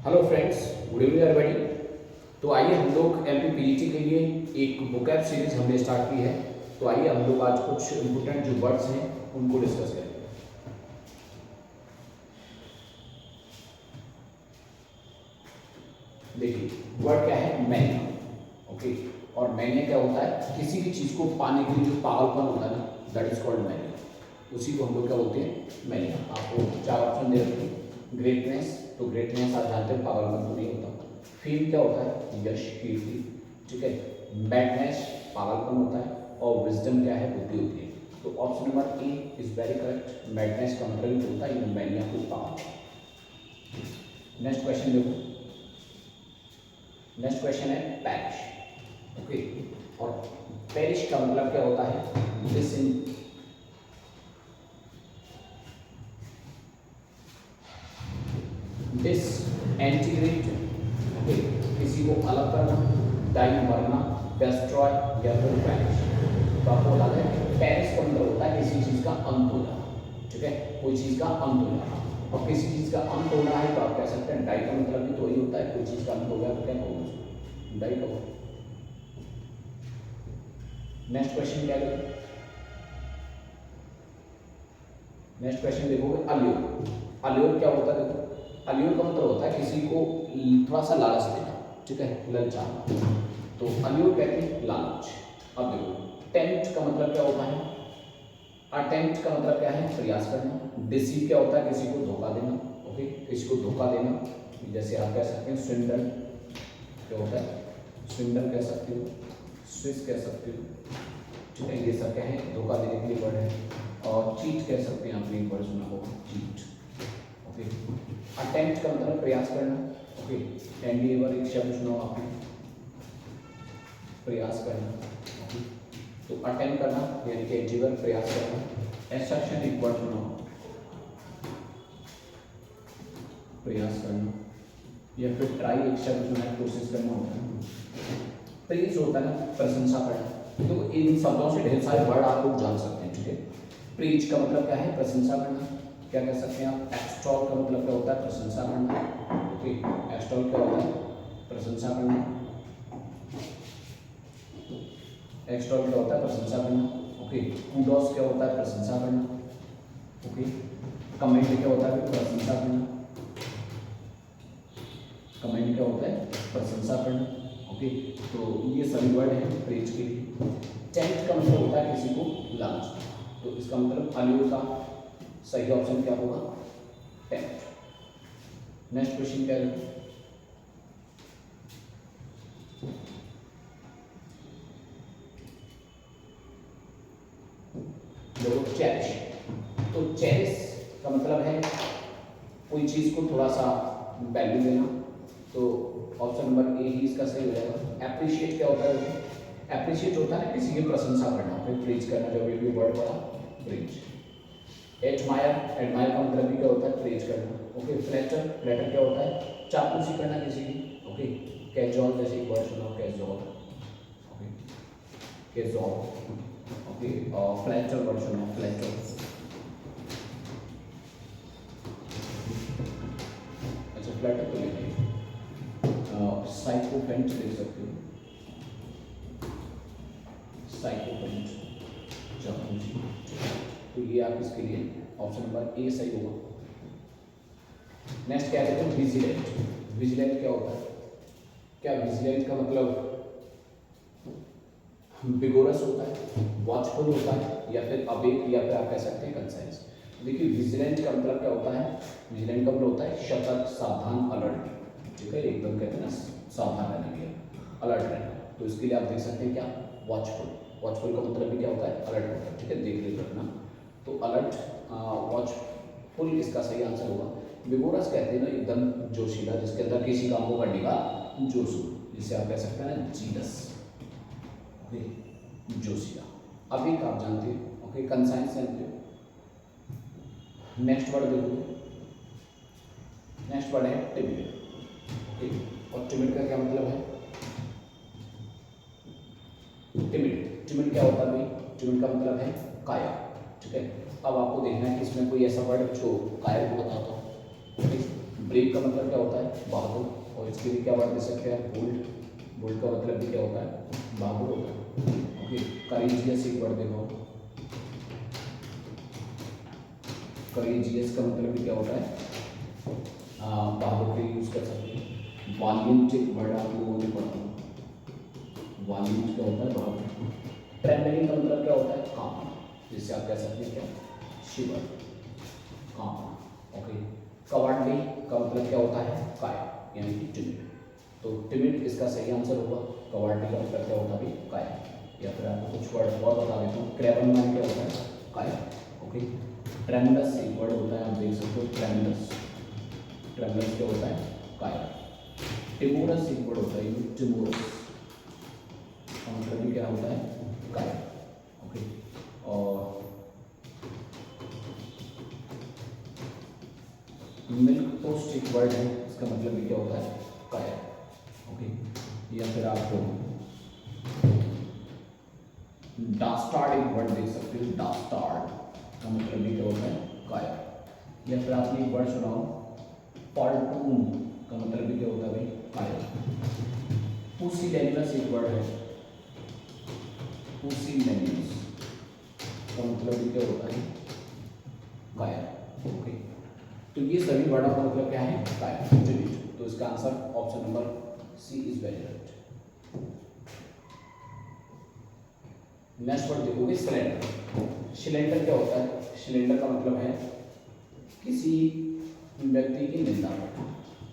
Hello friends, good evening everybody. तो आइए हम लोग एमपीपीजीटी के लिए एक वोकैब सीरीज हमने स्टार्ट की है। तो आइए हम लोग आज कुछ इम्पोर्टेंट जो वर्ड्स हैं उनको डिस्कस करेंगे। देखिए वर्ड क्या है, मैनिया। ओके, और मैनिया क्या होता है, किसी भी चीज़ को पाने के लिए जो पागलपन होता है ना, दैट इज कॉल्ड मैनिया। उसी को हम लोग क्या बोलते हैं, मैनिया। आपको चार ऑप्शन दे रखे हैं। ग्रेटनेस, तो ग्रेटनेस आप जानते हैं पागलपन तो नहीं होता। फेम क्या होता है, यश, कीर्ति। ठीक है। मैडनेस पागलपन होता है, और विजडम क्या है, बुद्धि होती है। तो option number A is very correct. Madness का मतलब होता है मैनिया को पागल। नेक्स्ट क्वेश्चन देखो। नेक्स्ट क्वेश्चन है पैरिश। ओके, और पैरिश का मतलब क्या होता है, लिसन, डिसइंटीग्रेट। ओके, किसी को अलग करना, डाई मरना, डिस्ट्रॉय या फिर पैरिश। तो आपको बता दें पैरिश का मतलब होता है किसी चीज का अंत हो जाना। ठीक है, कोई चीज का अंत हो जाना। और किसी चीज का अंत होना है तो आप कह सकते हैं डाई का मतलब भी तो वही होता है, कोई चीज का अंत हो गया तो क्या कहोगे उसको, डाई कहोगे। नेक्स्ट क्वेश्चन क्या है, नेक्स्ट क्वेश्चन देखोगे अल्योर। अल्योर क्या होता है, देखो अल्योर का मतलब होता है किसी को थोड़ा सा लालच देना। ठीक है, ललचाना। तो अल्योर कहते हैं लालच। अब देखो टेम्प्ट का मतलब क्या होता है, अटेम्प्ट का मतलब क्या है, प्रयास करना। डिसीव क्या होता है, किसी को धोखा देना। ओके, किसी को धोखा देना, जैसे आप कह सकते हैं स्विंडल क्या होता है, स्विंडल कह सकते हो, स्विस कह सकते हो। ठीक है, ये सब क्या है, धोखा देने के लिए वर्ड है। और चीट कह सकते हैं, आपने एक वर्ड सुना होगा, चीट। ओके, अटेम्प्ट का मतलब प्रयास करना। ओके, एंडीवर एक शब्द सुना होगा आपने, प्रयास करना। ओके, तो अटेम्प्ट करना यानी कि एंडीवर, प्रयास करना। एक्सट्रैक्शन एक वर्ड सुना होगा, प्रयास करना। या फिर ट्राई एक शब्द सुना है, कोशिश करना होता है। प्रेज होता है ना, प्रशंसा करना। तो इन शब्दों से ढेर सारे वर्ड आप लोग जान सकते हैं। ठीक है, प्रेज का मतलब क्या है, प्रशंसा करना। क्या कह सकते हैं आप, एक्सटॉल का मतलब क्या होता है, प्रशंसा करना। ओके, एक्सटॉल क्या होता है, प्रशंसा करना। एक्सटॉल क्या होता है, प्रशंसा करना। ओके, कूडोस क्या होता है, प्रशंसा करना। ओके, कमेंट क्या होता है, प्रशंसा करना। कमेंट क्या होता है, प्रशंसा करना। ओके, तो ये सभी वर्ड हैं प्रेज के लिए। टेम्प्ट का मतलब होता है किसी को लालच। तो इसका मतलब अल्यूर का सही ऑप्शन क्या होगा, टेम्प्ट। नेक्स्ट क्वेश्चन क्या है, देखो चेरिश। तो चेरिश का मतलब है कोई चीज को थोड़ा सा वैल्यू देना। तो ऑप्शन नंबर ए ही इसका सही हो जाएगा। एप्रिशिएट क्या होता है, एप्रिशिएट होता है किसी की प्रशंसा करना, फिर प्रेज करना। जब ये वर्ड पढ़ा, प्रेज। एडमायर, एडमायर का मतलब भी क्या होता है, प्रेज करना। ओके, फ्लैटर, फ्लैटर क्या होता है, चापलूसी करना किसी की। ओके, कैजुअल जैसे एक वर्ड सुना, कैजुअल। Okay, casual. ओके, और फ्लैटर वर्ड सुना, फ्लैटर। अच्छा, फ्लैटर तो लिखिए, साइकोपेंट लिख सकते हो, साइकोपेंट, चापलूसी। तो ये आप इसके लिए ऑप्शन नंबर ए सही होगा। नेक्स्ट क्या कहते हैं, विजिलेंट। विजिलेंट क्या होता है, क्या विजिलेंट का मतलब विगोरस होता है, वॉचफुल होता है, या फिर अवेक, या फिर आप कह सकते हैं कंसाइज। देखिए विजिलेंट का मतलब क्या होता है, विजिलेंट का मतलब होता है सतर्क, सावधान, अलर्ट। ठीक है, एकदम कहते हैं ना सावधान रहना के, अलर्ट रहना। तो इसके लिए आप देख सकते हैं क्या, वॉचफुल। वॉचफुल का मतलब भी क्या होता है, अलर्ट होता है। ठीक है, देख रेख रखना। तो अलर्ट, वॉचफुल इसका सही आंसर होगा। विगोरस कहते हैं ना एकदम जोशीला, जिसके अंदर किसी काम को करने का जोश हो, जिसे आप कह सकते हैं ना जीनस। ओके, जोशीला। अब एक आप जानते हो, ओके, कंसाइंस जानते हो। नेक्स्ट वर्ड देखो, नेक्स्ट वर्ड है टिमिड। ओके, और टिमिड का क्या मतलब है, टिमिड, टिमिड क्या होता है भाई, टिमिड का मतलब है काया। ठीक है, अब आपको देखना है कि इसमें कोई ऐसा वर्ड जो कायर को बताता हो। ब्रेव का मतलब क्या होता है? बहादुर। और इसके लिए क्या वर्ड दे सकते हैं? बोल्ड। बोल्ड का मतलब भी क्या होता है? बहादुर होता है। ओके, करेजियस एक वर्ड देखो, करेजियस का मतलब भी क्या होता है? बहादुर के यूज कर सकते हैं। वॉल्यूंट एक वर्ड आप लोगों ने पढ़ा, वॉल्यूंट क्या होता है? बहादुर। ट्रेम्बलिंग का मतलब क्या होता है? कांपना, जिससे आप कह सकते हैं क्या? शिवर, कांपना। ओके, कवर्डली का मतलब क्या होता है? काया, यानी कि टिमिड। तो टिमिड इसका सही आंसर होगा। कवर्डली का मतलब क्या होता है? काया। या फिर आपको कुछ वर्ड और बता देता हूँ। क्रेबन मैन क्या होता है? काया। ओके, ट्रेमलस एक वर्ड होता है, आप देख सकते हो, ट्रेमलस। ट्रेमलस क्या होता है? काया। टिमोरस एक वर्ड होता है, टिमोरस का मतलब भी क्या होता है? काया। ओके, और मिल्क टोस्ट एक वर्ड है, इसका मतलब भी क्या होता है? काया। ओके, या फिर आप डास्टार्ड एक वर्ड देख सकते हो, डास्टार्ड का मतलब भी क्या होता है? काया। या फिर आपने एक वर्ड सुनाओ, पॉल्टून का मतलब भी क्या होता है भाई? काया। पुसिलैनियस एक वर्ड है, पुसिलैनियस का मतलब भी क्या होता है? काया। ओके, तो ये सभी वर्डों का मतलब क्या है? काया। तो इसका answer option number C is very right. Next word देखोगे, सिलेंडर। सिलेंडर क्या होता है? सिलेंडर का मतलब है किसी व्यक्ति की निंदा करना।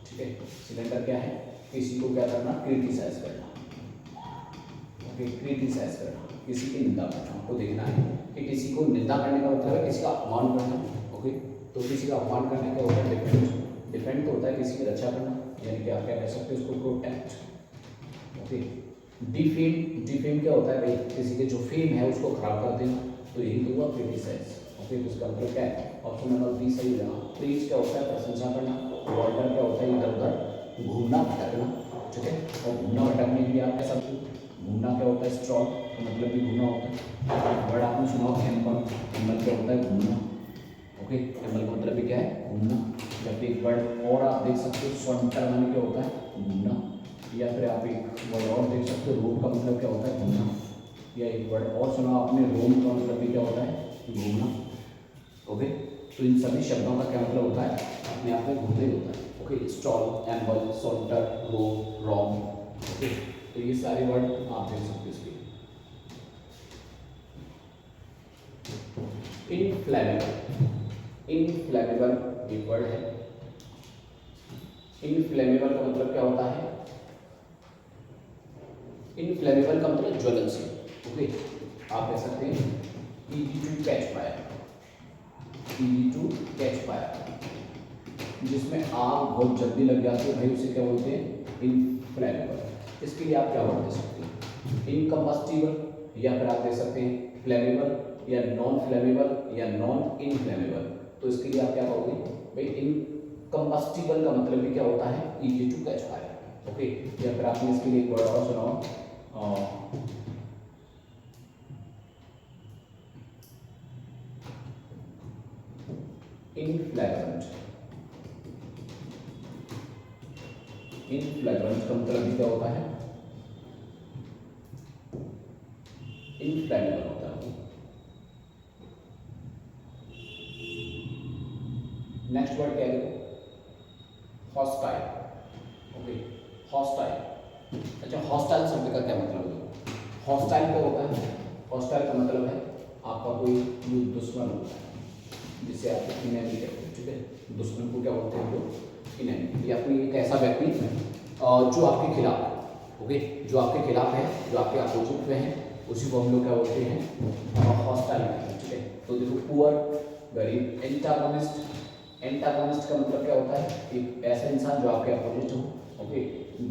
ठीक है, सिलेंडर क्या है? किसी को क्या करना? क्रिटिसाइज करना। ओके, क्रिटिसाइज करना, किसी की निंदा करना। आपको देखना है कि किसी को निंदा करने का मतलब है किसी का अपमान करना। ओके, तो किसी का अपमान करने का होता है डिफेंड। डिफेंड तो होता है किसी की रक्षा करना, यानी कि आप क्या कह सकते हो उसको? प्रोटेक्ट। Okay, defame. डिफेम क्या होता है भाई? किसी के जो फेम है उसको खराब कर देना, तो यही तो हुआ क्रिटिसाइज। ओके, तो इसका मतलब क्या है? ऑप्शन नंबर बी सही होगा। प्रीच क्या होता है? प्रशंसा करना। वॉल्टर क्या होता है? इधर उधर घूमना भटकना। ठीक है, और घूमना भटकने के लिए आप कह सकते हो, घूमना क्या होता है? स्ट्रॉल का मतलब भी घूमना होता है। वर्ड आपने सुना हो एम्बल। एम्बल क्या होता है? घूमना। ओके, एम्बल का मतलब भी क्या है? घूमना। या फिर एक वर्ड और आप देख सकते हो, स्वंटर माने क्या होता है? घूमना। या फिर आप एक वर्ड और देख सकते हो, रोम का मतलब क्या होता है? घूमना। या एक वर्ड और सुना आपने, रोम का मतलब भी क्या होता है? घूमना। ओके, तो इन सभी शब्दों का क्या मतलब होता है? अपने आप में घूमना ही होता है। ओके, स्टॉल, एम्बल, सॉल्टर, रोम, रोम। ओके, तो ये सारे वर्ड आप देख सकते हो इसके। इनफ्लेमेबल। इनफ्लेमेबल एक वर्ड है। इनफ्लेमेबल का मतलब क्या होता है? इनफ्लेमेबल का मतलब ज्वलनशील। ओके, आप कह सकते हैं easy to catch fire. Easy to catch fire, जिसमें आग बहुत जल्दी लग जाती है भाई, उसे क्या बोलते हैं? इनफ्लेमेबल। इसके लिए आप क्या वर्ड दे सकते हैं? इनकम्बस्टिबल, या फिर आप दे सकते हैं फ्लेमेबल, या नॉन फ्लेमेबल, या नॉन इनफ्लेमेबल। तो इसके लिए आप क्या कहोगे भाई? इनकम्बस्टिबल का मतलब भी क्या होता है? Easy to catch fire. Okay, या फिर आपने इसके लिए एक वर्ड और सुनाओ, इनफ्लैग्रेंट। इनफ्लैग्रेंट का मतलब भी क्या होता है? इनफ्लैमेबल होता है। नेक्स्ट वर्ड क्या है देखो, हॉस्टाइल। Okay, hostile. अच्छा, हॉस्टाइल शब्द का क्या मतलब है? हॉस्टाइल क्या होता है? हॉस्टाइल का मतलब है आपका कोई दुश्मन होता है, जिसे आप इनेमी कहते हैं। ठीक है, दुश्मन को क्या बोलते हैं? तो इनेमी, या फिर एक ऐसा व्यक्ति जो आपके खिलाफ है। ओके, जो आपके खिलाफ है, जो आपके अपोजिट में है, उसी को हम लोग क्या बोलते हैं? हॉस्टाइल कहते हैं। ठीक है, तो देखो, पुअर, गरीब। एंटागोनिस्ट। एंटागोनिस्ट का मतलब क्या होता है? एक ऐसा इंसान जो आपके अपोजिट हो। ओके,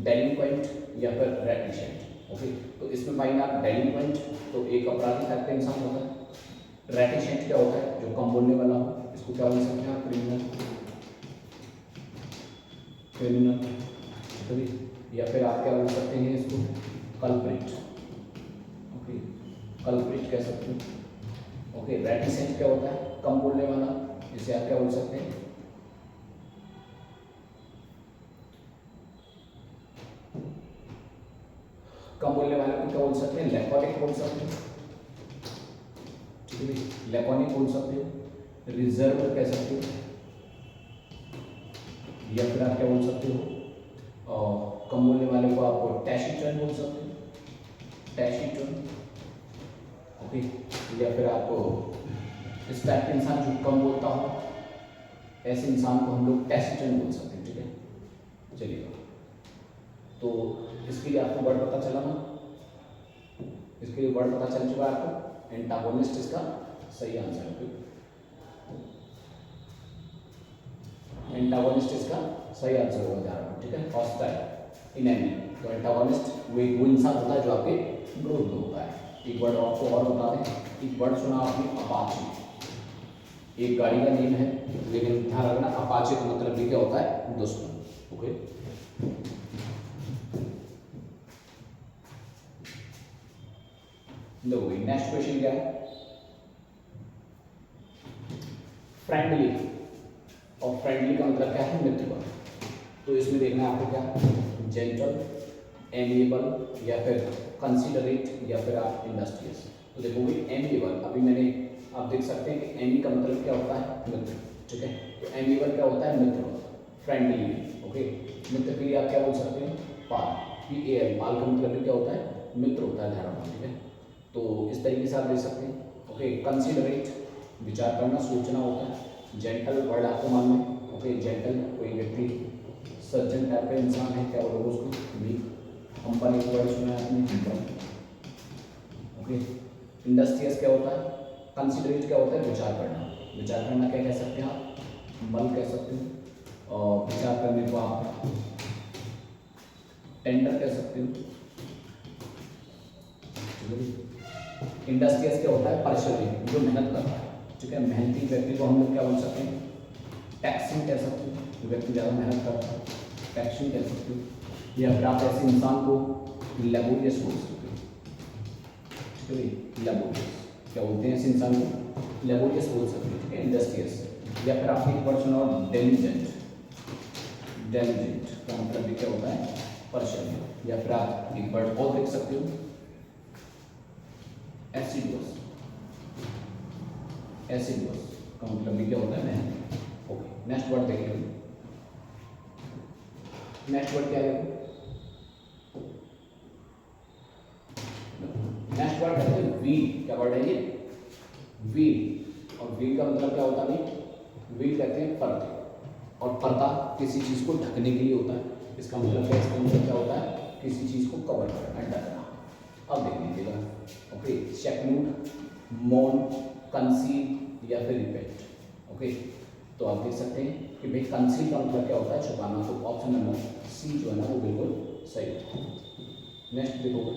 डेलिक्वेंट या फिर रेटिशेंट। ओके, तो इसमें पाएंगे आप डेलिक्वेंट, तो एक अपराधी टाइप का इंसान होता है। रेटिशेंट क्या होता है? जो कम बोलने वाला हो, इसको क्या बोल सकते हैं आप? क्रिमिनल। क्रिमिनल, या फिर आप क्या बोल सकते हैं इसको? कल्प्रिट। ओके, कल्प्रिट कह सकते हैं। ओके, रेटिसेंट क्या होता है? कम बोलने वाला, जिसे आप क्या बोल सकते हैं? कम बोलने वाले को क्या बोल सकते हैं, लैकोनिक बोल सकते हैं, ठीक है, लैकोनिक बोल सकते हैं, रिजर्व कह सकते हो, या फिर आप क्या बोल सकते हो, और कम बोलने वाले को आप टैशिटर्न बोल सकते हो, टैशिटर्न, ओके, या फिर आप इस टाइप के इंसान जो कम बोलता हो, ऐसे इंसान को हम लोग टैशिटर्न बोल सकते हैं, ठीक है। चलिए, तो इसके लिए आपको वर्ड पता चला ना, इसके लिए वर्ड पता चल चुका है आपको, एंटागोनिस्ट इसका सही आंसर है, एंटागोनिस्ट इसका सही आंसर होगा जा रहा है, ठीक है। हॉस्टाइल, इनेमी, तो एंटागोनिस्ट वो इंसान होता है जो आपके विरोध में होता है। एक वर्ड आपको और बता दें, एक वर्ड सुना आपने अपाचे, एक गाड़ी का नेम है, लेकिन ध्यान रखना अपाचे का मतलब भी क्या होता है, दुश्मन, ओके। देखो नेक्स्ट क्वेश्चन क्या है, फ्रेंडली, और फ्रेंडली का मतलब क्या है, मित्रवत। तो इसमें देखना है आपको क्या, जेंटल, एमिएबल, या फिर कंसीडरेट, या फिर आप इंडस्ट्रियस। तो देखोगे एमिएबल, अभी मैंने आप देख सकते हैं कि एमी का मतलब क्या होता है, मित्र, ठीक है। तो एमिएबल क्या होता है, मित्र, फ्रेंडली, ओके। मित्र के लिए आप क्या बोल सकते हैं, पाल, PAL, पाल का मतलब क्या होता है, मित्र होता है, ध्यान रखना, ठीक है। तो इस तरीके से आप देख सकते हैं, ओके। कंसीडरेट, विचार करना, सोचना होता है। जेंटल वर्ड आपको मालूम है, ओके, जेंटल कोई व्यक्ति सज्जन टाइप का इंसान है, क्या बोलोगे उसको, वीक। हम्बल एक वर्ड सुना है आपने, हम्बल, ओके। इंडस्ट्रियस क्या होता है, कंसीडरेट क्या होता है, विचार करना, विचार करना क्या कह सकते हैं आप, हम्बल कह सकते हैं, और विचार करने को आप टेंडर कह सकते हो। इंडस्ट्रियस क्या होता है, परिश्रमी, जो मेहनत करता है, ठीक है। मेहनती व्यक्ति को हम लोग क्या बोल सकते हैं, टैक्सिंग कह सकते हो, जो व्यक्ति ज़्यादा मेहनत करता है, टैक्सिंग कह सकते हो। या फिर आप ऐसे इंसान को लेबोरियस बोल सकते हो, ठीक है, लेबोरियस क्या बोलते हैं, ऐसे इंसान को लेबोरियस बोल सकते हो, ठीक है, इंडस्ट्रियस। या फिर आपने एक वर्ड सुना, डेलिजेंट, डेलिजेंट का मतलब भी क्या होता है, परिश्रमी। या फिर आप एक वर्ड और देख सकते हो, एसिडुअस, एसिडुअस का मतलब भी क्या होता है, मेहनत, ओके। नेक्स्ट वर्ड देखिए, नेक्स्ट वर्ड क्या है, नेक्स्ट वर्ड है वील, क्या वर्ड है ये, वील। और वील का मतलब क्या होता है, वील कहते हैं पर्दे, और पर्दा किसी चीज को ढकने के लिए होता है, इसका मतलब क्या, इसका मतलब क्या होता है, किसी चीज को कवर करना, ढकना। अब देख लीजिएगा, ओके, शेकनूड, मौन, कंसील, या फिर रिपेंट, ओके। तो आप देख सकते हैं कि भाई कंसील का मतलब क्या होता है, छुपाना। तो ऑप्शन नंबर सी जो है ना, वो बिल्कुल सही है। नेक्स्ट देखोगे,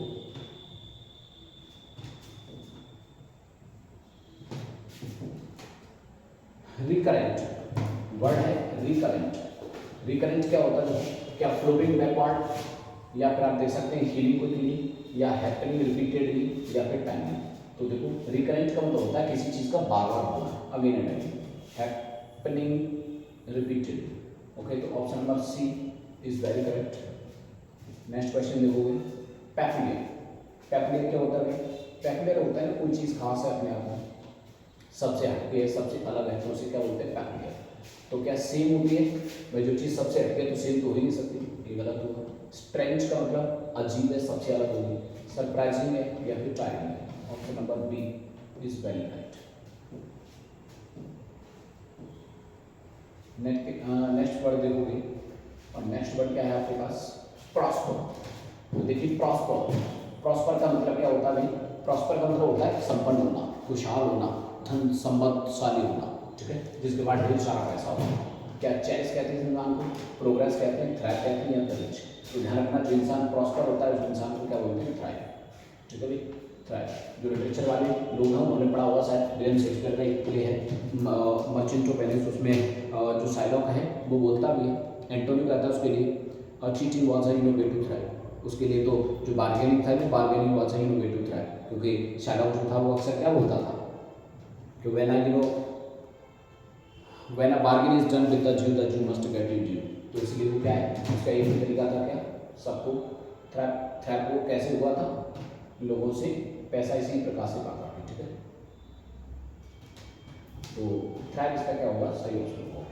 रिकरेंट, वर्ड है रिकरेंट। रिकरेंट क्या होता है, क्या फ्लोटिंग बैकवर्ड, या फिर आप देख सकते हैं हीलिंग को हीलिंग, या हैपनिंग रिपीटेडली, या फिर टाइमिंग। तो देखो रिकरेंट का मतलब होता है किसी चीज का बार बार होना, again and again, happening repeatedly, okay. तो option number C is very correct. Next question देखोगे, पैक्युलियर, पैक्युलियर क्या होता है, पैक्युलियर होता है ना कोई चीज खास है अपने आप में, सबसे हटके है, सबसे अलग है, तो उसे क्या बोलते हैं, पैक्युलियर। तो क्या सेम होती है, भाई जो चीज सबसे हटके तो सेम तो हो ही नहीं सकती, ये गलत होगा। स्ट्रेंज का मतलब अजीब है, सबसे अलग होगी। सरप्राइजिंग है, या फिर टाइमिंग है। Option number B is very right. Next word देखोगे, और नेक्स्ट वर्ड क्या है आपके पास, प्रॉस्पर। तो देखिए प्रॉस्पर, प्रॉस्पर का मतलब क्या होता है भाई, प्रॉस्पर का मतलब होता है संपन्न होना, खुशहाल होना, धन संपत्तिशाली होना, ठीक है, जिसके बाद ढेर सारा पैसा होगा। क्या चेस कहते हैं इंसान को, प्रोग्रेस कहते हैं, थ्राइव कहते हैं, या करेज। तो ध्यान रखना, जो इंसान प्रॉस्पर होता है उस इंसान को क्या बोलते हैं, थ्राइव, ठीक है भाई, थ्राइव। जो लिटरेचर वाले लोग हैं उन्होंने पढ़ा हुआ, शायद विलियम शेक्सपियर का एक प्ले है मर्चेंट ऑफ वेनिस, उसमें जो साइलॉक है वो बोलता भी है, एंटोनियो कहता है उसके लिए, cheating was a innovative thrive, उसके लिए तो जो बार्गेनिंग था वो bargaining was a innovative thrive, क्योंकि साइलॉक जो था वो अक्सर क्या बोलता था कि when a bargain is done with the Jew must get it due। तो इसलिए वो क्या है, उसका एक तरीका था क्या, सबको थ्रैप वो कैसे हुआ था, लोगों से पैसा इसी प्रकार से पाता है, ठीक है। तो थ्रैप इसका क्या होगा, सही ऑप्शन होगा।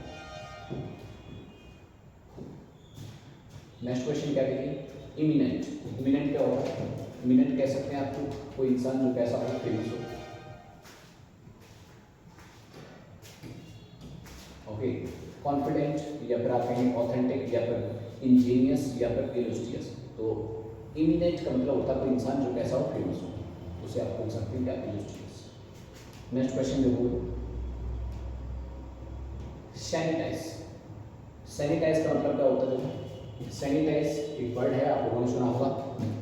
नेक्स्ट क्वेश्चन क्या देखिए, इमिनेंट। इमिनेंट क्या होगा, इमिनेंट कह सकते हैं आपको कोई इंसान जो कैसा हो, फेमस हो, ओके। कॉन्फिडेंट या फिर आप कहेंगे ऑथेंटिक या फिर इंजीनियस या फिर इलस्ट्रियस। तो इमिनेंट का मतलब होता है कोई इंसान जो कैसा हो, फेमस हो, उसे आप बोल सकते हैं क्या, इलस्ट्रियस। नेक्स्ट क्वेश्चन देखो, सैनिटाइज। सैनिटाइज का मतलब क्या होता है, सैनिटाइज एक वर्ड है, आप लोगों ने सुना होगा,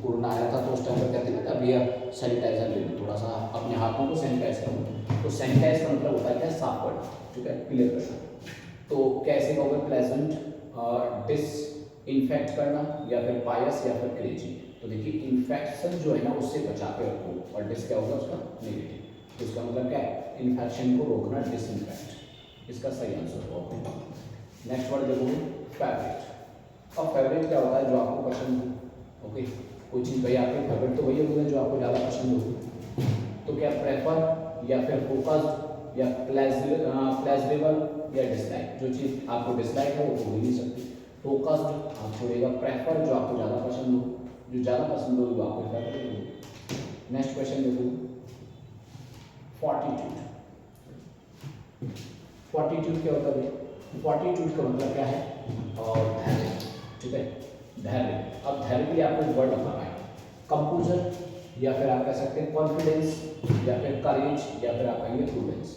कोरोना आया था तो उस टाइम पर कहते हैं ना, भैया सैनिटाइजर ले लो, थोड़ा सा अपने हाथों को सैनिटाइज करो। तो सैनिटाइज का मतलब होता है क्या, साफ करना, ठीक है, क्लियर करना। तो कैसे कहोगे, प्लेजेंट, डिसइंफेक्ट करना, या फिर पायस, या फिर क्रेजी। तो देखिए इन्फेक्शन जो है ना उससे बचा के रखो, और डिस क्या होगा उसका, नेगेटिव। तो इसका मतलब क्या है, इन्फेक्शन को रोकना, डिसइंफेक्ट, इसका सही आंसर होगा। नेक्स्ट वर्ड देखोगे, फेवरेट। अब फेवरेट क्या होता है, जो आपको पसंद हो, ओके। कोई चीज़ भाई आपके फेवरेट तो वही होगी जो आपको ज़्यादा पसंद होगी। तो क्या प्रेफर या फिर फोकस्ड या प्लेजरेबल या डिसलाइक। जो चीज़ आपको डिसलाइक है वो हो ही नहीं सकती। फोकस्ड आप छोड़ेगा, प्रेफर जो आपको ज़्यादा पसंद हो, जो ज़्यादा पसंद हो वो आपको फेवरेट हो। नेक्स्ट क्वेश्चन देखो, फॉर्टिट्यूड। फॉर्टिट्यूड क्या होता है, फॉर्टिट्यूड का मतलब क्या है, और धैर्य, ठीक है, धैर्य। अब धैर्य के लिए आपको एक वर्ड बताना है, कंपोजर, या फिर आप कह सकते हैं कॉन्फिडेंस, या फिर करेज, या फिर आप कहेंगे प्रूडेंस।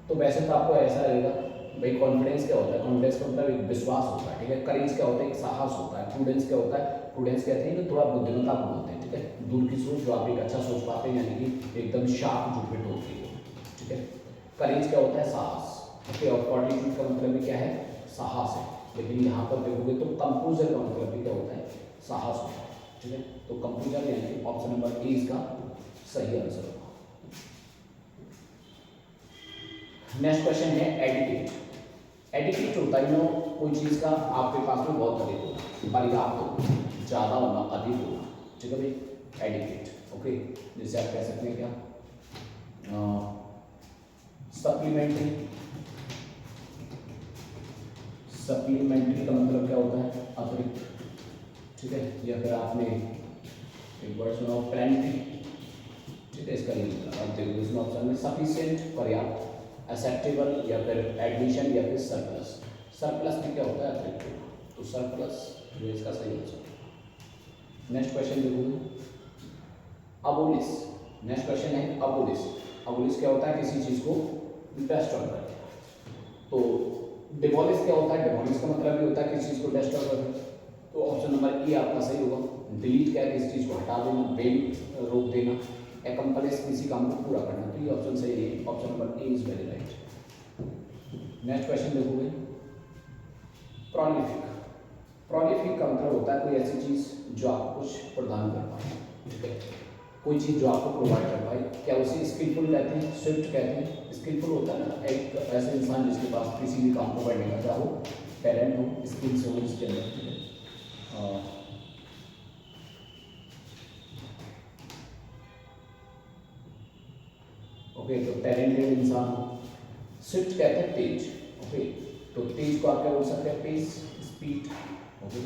तो वैसे तो आपको ऐसा रहेगा भाई, कॉन्फिडेंस क्या होता है, कॉन्फिडेंस का मतलब एक विश्वास होता है, ठीक है। करेज क्या होता है, एक साहस होता है। प्रूडेंस क्या होता है, प्रूडेंस कहते हैं कि थोड़ा बुद्धिमत्ता को बोलते हैं, ठीक है, दूर की सोच, जो आप एक अच्छा सोच पाते हैं, यानी कि एकदम शार्प जो फिट होती है, ठीक है। करेज क्या होता है, साहस, ओके। और फॉर्टिट्यूड का मतलब भी क्या है, साहस है। लेकिन यहाँ पर देखोगे तो कंपोजर का मतलब भी क्या होता है, साहस होता है, ठीक है। तो कंपोजर यानी कि ऑप्शन नंबर ए इसका सही आंसर होगा। नेक्स्ट क्वेश्चन है एडिकेट। एडिकेट होता है नो कोई चीज़ का आपके पास में बहुत अधिक होना, पर्याप्त होना, ज़्यादा होना, अधिक होना, ठीक है भाई, एडिकेट, ओके। जैसे आप कह सकते हैं क्या, सप्लीमेंट्री। सप्लीमेंट्री का मतलब क्या होता है, अतिरिक्त, ठीक है। या फिर आपने एक वर्ड सुना, प्लेंटी, ठीक है, इसका ये इसमें ऑप्शन में सफिशिएंट, पर्याप्त, एक्सेप्टेबल, या फिर एडमिशन, या फिर सरप्लस। सरप्लस में क्या होता है, अतिरिक्त, तो सरप्लस जो इसका सही आंसर। नेक्स्ट क्वेश्चन देखोगे, अबोलिश। नेक्स्ट क्वेश्चन है अबोलिश। अबोलिश क्या होता है, किसी चीज़ को डिस्ट्रॉय कर दिया। तो डिमोलिश क्या होता है, डिमोलिश का मतलब भी होता है किसी चीज़ को डिस्ट्रॉय कर देना। तो ऑप्शन नंबर ए आपका सही होगा। डिलीट क्या है, किसी चीज़ को हटा देना, बेल रोक देना, एकम्प्लिश किसी काम को पूरा करना। तो ये ऑप्शन सही है, option number A is very right. Next question देखोगे, प्रोलिफिक। प्रोलिफिक का मतलब होता है कोई ऐसी चीज़ जो आपको कुछ प्रदान कर पाए, ठीक है, कोई चीज़ जो आपको प्रोवाइड कर पाए। क्या उसे स्किलफुल कहते हैं, स्विफ्ट कहते हैं। स्किलफुल होता है ना एक ऐसे इंसान जिसके पास किसी भी काम को करने का क्या हो, टैलेंट हो, स्किल्स हो इसके अंदर, ठीक है। ओके, तो टैलेंटेड इंसान हो। स्विफ्ट कहते हैं तेज, ओके। तो तेज को आप क्या बोल सकते हैं, पेस, स्पीड, ओके।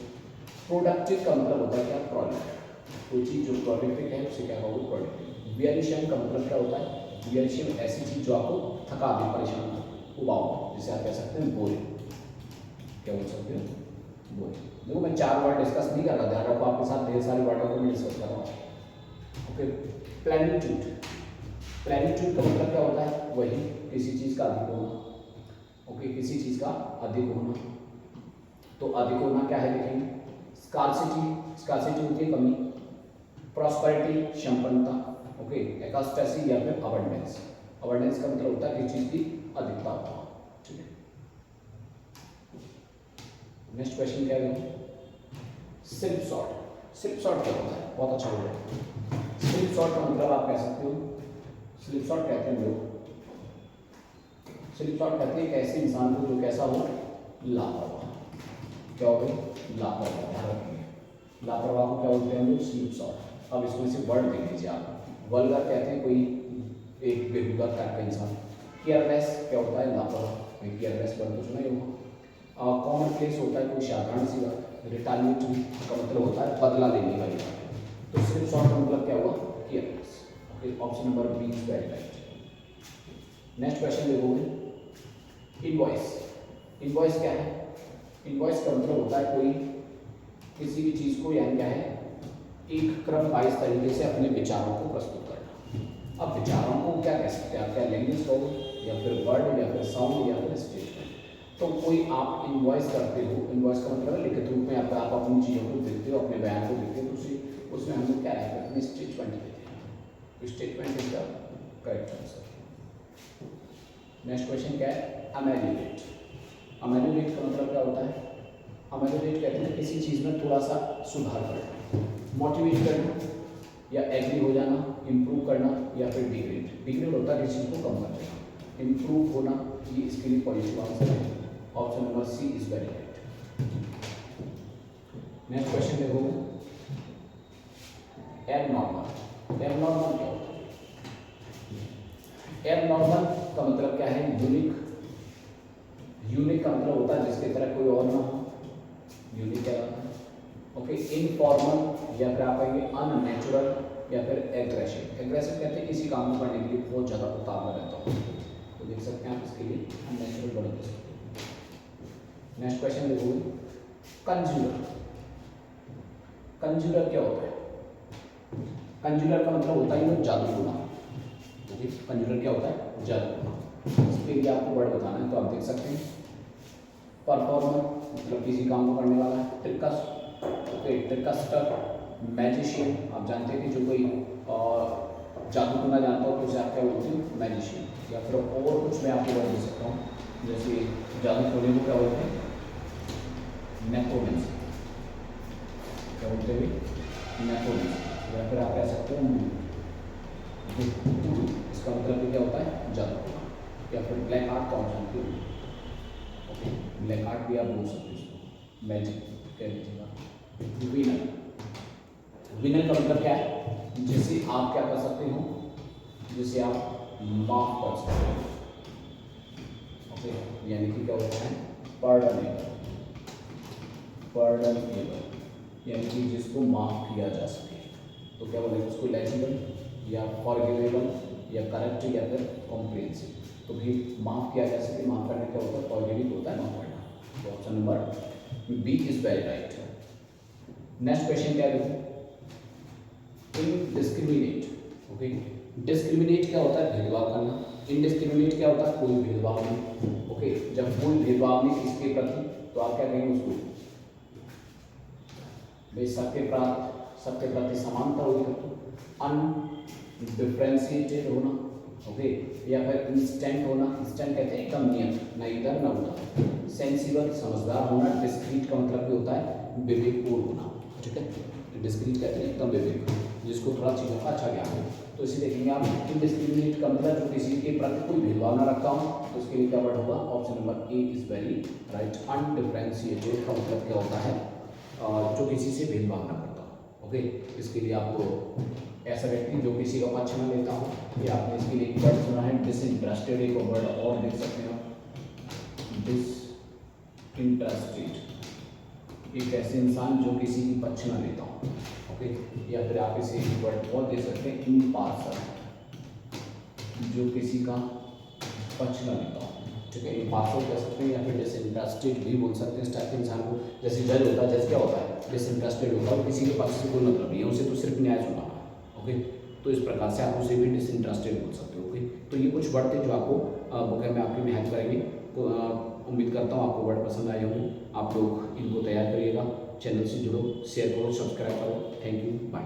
प्रोडक्टिव का मतलब होता है क्या, प्रोडक्ट। कोई चीज़ जो प्रोडक्टिव है उसे क्या कहोगे, प्रोडक्टिव। वियरिशियम का मतलब क्या होता है, वियरिशियम ऐसी चीज़ जो आपको थका दे, परेशान करे, उबाऊ, जिसे आप कह सकते हैं बोरिंग, क्या बोल सकते हो, बोरिंग। देखो मैं 4 वर्ड डिस्कस नहीं कर रहा, ध्यान रखो आपके साथ ढेर सारे वर्डों को मैं डिस्कस कर रहा हूँ, ओके। प्लेनिट्यूड। प्लेनिट्यूड का मतलब क्या होता है, वही किसी चीज़ का अधिक होना, ओके, किसी चीज़ का अधिक होना। तो अधिक होना क्या है देखेंगे, स्कार्सिटी, स्कार्सिटी होती है कमी। प्रॉस्पेरिटी, संपन्नता, ओके। एक्सटेसी या फिर अबंडेंस। अबंडेंस का मतलब होता है किसी चीज़ की अधिकता होना, ठीक है। नेक्स्ट क्वेश्चन क्या है, स्लिप शॉट। स्लिप शॉट क्या होता है, बहुत अच्छा वर्ड है। स्लिप शॉट का मतलब आप कह सकते हो, स्लिप शॉट कहते हैं लोग, स्लिप शॉट कहते हैं एक ऐसे इंसान को जो कैसा हो, लापरवाह, क्या हो गई, लापरवाह, ध्यान रखिए, लापरवाह को क्या बोलते हैं हम लोग? Slip shot. अब इसमें से वर्ड देख लीजिए आप। वल्गर कहते हैं कोई एक बेहुदा टाइप का इंसान। केयरलेस क्या होता है? लापरवाह। केयरलेस वर्ड तो सुना ही होगा। कॉमन प्लेस होता है कोई साधारण सी बात। रिटालिएटरी का मतलब होता है बदला लेने वाली बात। तो स्लिप शॉट का मतलब क्या हुआ? Careless. Okay, option number B is very right. Next question देखोगे, इनवॉइस। इनवॉइस क्या है? इनवॉइस का मतलब होता है कोई किसी भी चीज़ को, यानी क्या है, एक क्रम वाइज तरीके से अपने विचारों को प्रस्तुत करना। अब विचारों को क्या कह सकते हैं आप? क्या लैंग्वेज कहो, या फिर वर्ड, या फिर साउंड, या फिर स्टेटमेंट। तो कोई आप इनवॉइस करते हो, इनवॉइस का मतलब है लिखित रूप में आप अपनी चीज़ों को लिखते हो, अपने बयान को लिखते हो, तो उसमें हम लोग क्या है, अपनी स्टेटमेंट देते हैं। Statement is the correct answer. Next question क्या है? अमेल्युएट। अमेल्युएट का मतलब क्या होता है? अमेल्युएट कहते हैं किसी चीज़ में थोड़ा सा सुधार करना, मोटिवेट करना, या एग्री हो जाना, इम्प्रूव करना, या फिर डिग्रेड। डिग्रेड होता है किसी चीज़ को कम कर देना, इम्प्रूव होना, ये इसके लिए पॉजिटिव आंसर है। Option number C is very right. Next question देखोगे, एबनॉर्मल। एबनॉर्मल क्या होता है? एबनॉर्मल का मतलब क्या है? यूनिक। यूनिक का मतलब होता है जिसकी तरह कोई और ना हो, यूनिक कहलाता है। ओके, इनफॉर्मल, या फिर आप कहेंगे अननेचुरल, या फिर एग्रेसिव। एग्रेसिव कहते हैं किसी काम को करने के लिए बहुत ज़्यादा उतार में रहता हो, तो देख सकते हैं आप इसके लिए अननेचुरल वर्ड दे सकते हैं। नेक्स्ट क्वेश्चन देखोगे, कंज्यूलर। कंज्यूलर क्या होता है? कंज्यूलर का मतलब होता है जादू टोना। ओके, कंज्यूलर क्या होता है? जादू टोना। इसके लिए आपको वर्ड बताना है, तो आप देख सकते हैं। परफॉर्मर मतलब किसी काम को करने वाला है। ट्रिकस, ओके, ट्रिकस्टर, मैजिशियन, आप जानते हैं कि जो कोई जादू टोना जानता हो तो उसे आप क्या बोलते हैं? मैजिशियन। या फिर और कुछ मैं आपको वर्ड दे सकता हूँ, जैसे जादू टोने को क्या बोलते हैं? नेक्रोमेंसी। क्या बोलते हैं? नेक्रोमेंसी। या फिर आप कह सकते हो इसका मतलब भी क्या होता है? जादू टोना। या फिर ब्लैक आर्ट का ऑप्शन क्यों? ओके, ब्लैक आर्ट भी आप बोल सकते हो, मैजिक कह लीजिएगा। विनर। विनर का मतलब क्या है? जिसे आप क्या कर सकते हो? जिसे आप माफ कर सकते हो। ओके, यानी कि क्या होता है? पर्डनेबल। पर्डनेबल यानी कि जिसको माफ किया जा सके, तो क्या बोलेंगे उसको? लेजिबल, या फॉरगिवेबल, या करेक्ट, या फिर कॉम्प्रिहेंसिव। तो भी माफ किया जा सके, माफ करने क्या होता है? फॉरगिविंग होता है, माफ करना। तो option number B is very right. Next question क्या है? इनडिस्क्रिमिनेट। ओके, डिस्क्रिमिनेट क्या होता है? भेदभाव करना। इनडिस्क्रिमिनेट क्या होता है? कोई भेदभाव नहीं। ओके, जब कोई भेदभाव नहीं किसके प्रति, तो आप क्या कहेंगे उसको? भाई सबके प्रति समानता होगी तब तो। अनडिफ्रेंशिएटेड होना, ओके, या फिर इंस्टेंट होना। इंस्टेंट कहते हैं एकदम नियत, ना इधर ना उधर। सेंसिबल, समझदार होना। डिस्क्रीट का मतलब भी होता है विवेकपूर्ण होना। ठीक है, डिस्क्रीट कहते हैं एकदम विवेक, जिसको थोड़ा चीज़ों का अच्छा ज्ञान हो। तो इसे देखेंगे आप, इनडिस्क्रिमिनेट का मतलब जो किसी के प्रति कोई भेदभाव ना रखता हूँ, तो इसके लिए क्या वर्ड होगा? Option number A is very right. Undifferentiated का मतलब क्या होता है? जो किसी से भेदभाव ना करता हो। ओके, इसके लिए आपको ऐसा व्यक्ति जो किसी का पक्ष न लेता हो, या आपने इसके लिए एक वर्ड सुना है डिसइंटरेस्टेड, एक वर्ड और देख सकते हैं आप, डिसइंटरेस्टेड। एक ऐसे इंसान जो किसी की पक्ष न लेता हो। ओके, या फिर आप इसे एक वर्ड और दे सकते हैं इम्पार्शल, जो किसी का पक्ष न लेता हो। ठीक है, इम्पार्शल कह सकते हैं, या फिर डिसइंटरेस्टेड भी बोल सकते हैं इस टाइप के इंसान को। जैसे जज होता है, जज क्या होता है? डिसइंटरेस्टेड होता है, किसी के पक्ष से कोई मतलब नहीं है, उसे तो सिर्फ न्याय सुनाना। ओके, तो इस प्रकार से आप उसे भी डिसइंटरेस्टेड बोल सकते हो। ओके, तो ये कुछ वर्ड थे जो आपको बुक में आपके में हेल्प करेंगे। तो उम्मीद करता हूँ आपको वर्ड पसंद आए होंगे। आप लोग इनको तैयार करिएगा, चैनल से जुड़ो, शेयर करो, सब्सक्राइब करो। Thank you, bye.